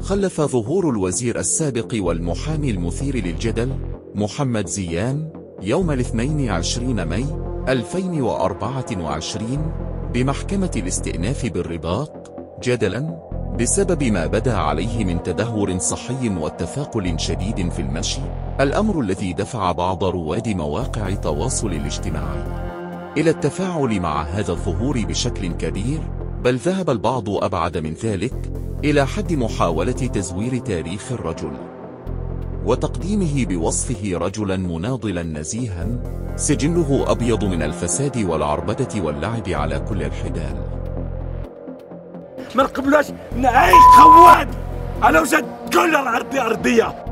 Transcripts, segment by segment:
خلف ظهور الوزير السابق والمحامي المثير للجدل محمد زيان يوم 22 ماي 2024 بمحكمة الاستئناف بالرباط جدلا بسبب ما بدا عليه من تدهور صحي وتثاقل شديد في المشي، الأمر الذي دفع بعض رواد مواقع التواصل الاجتماعي إلى التفاعل مع هذا الظهور بشكل كبير، بل ذهب البعض أبعد من ذلك إلى حد محاولة تزوير تاريخ الرجل وتقديمه بوصفه رجلا مناضلا نزيها سجله أبيض من الفساد والعربدة واللعب على كل الحدال. ما نقبلوش نعيش خواد على وجه كل الأرضية.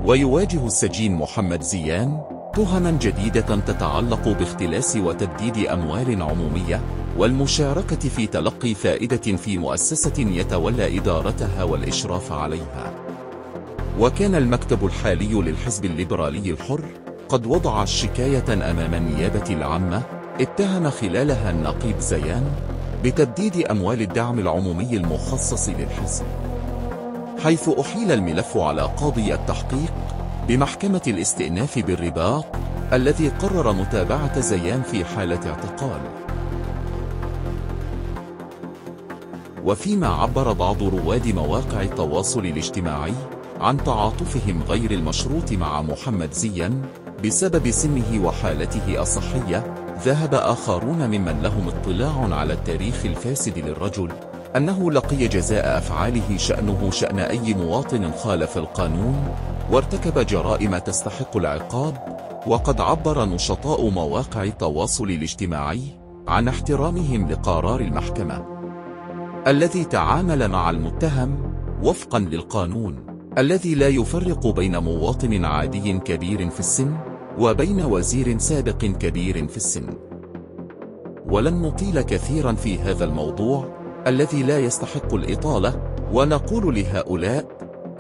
ويواجه السجين محمد زيان تهما جديدة تتعلق باختلاس وتبديد أموال عمومية والمشاركة في تلقي فائدة في مؤسسة يتولى إدارتها والإشراف عليها. وكان المكتب الحالي للحزب الليبرالي الحر قد وضع الشكاية أمام النيابة العامة اتهم خلالها النقيب زيان بتبديد أموال الدعم العمومي المخصص للحزب، حيث أحيل الملف على قاضي التحقيق بمحكمة الاستئناف بالرباط الذي قرر متابعة زيان في حالة اعتقال. وفيما عبر بعض رواد مواقع التواصل الاجتماعي عن تعاطفهم غير المشروط مع محمد زيان بسبب سنه وحالته الصحية، ذهب آخرون ممن لهم اطلاع على التاريخ الفاسد للرجل أنه لقي جزاء أفعاله شأنه شأن أي مواطن خالف القانون وارتكب جرائم تستحق العقاب. وقد عبر نشطاء مواقع التواصل الاجتماعي عن احترامهم لقرار المحكمة الذي تعامل مع المتهم وفقا للقانون الذي لا يفرق بين مواطن عادي كبير في السن وبين وزير سابق كبير في السن. ولن نطيل كثيرا في هذا الموضوع الذي لا يستحق الإطالة، ونقول لهؤلاء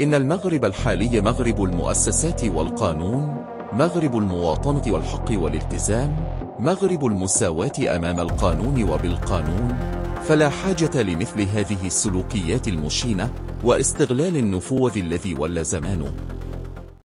إن المغرب الحالي مغرب المؤسسات والقانون، مغرب المواطنة والحق والالتزام، مغرب المساواة أمام القانون وبالقانون، فلا حاجة لمثل هذه السلوكيات المشينة واستغلال النفوذ الذي ولى زمانه.